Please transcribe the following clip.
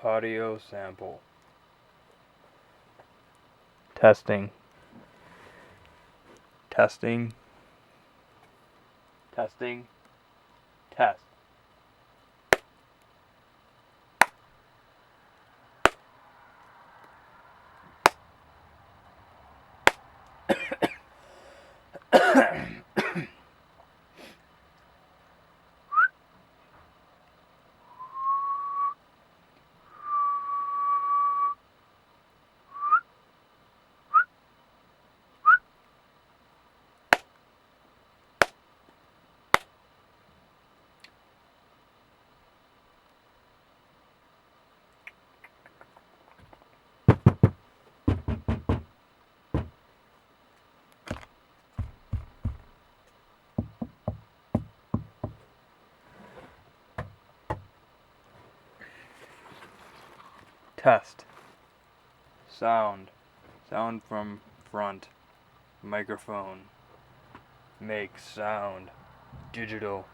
Audio sample. Testing. Testing. Testing. Test. Test. Sound. Sound from front. Microphone. Make sound. Digital.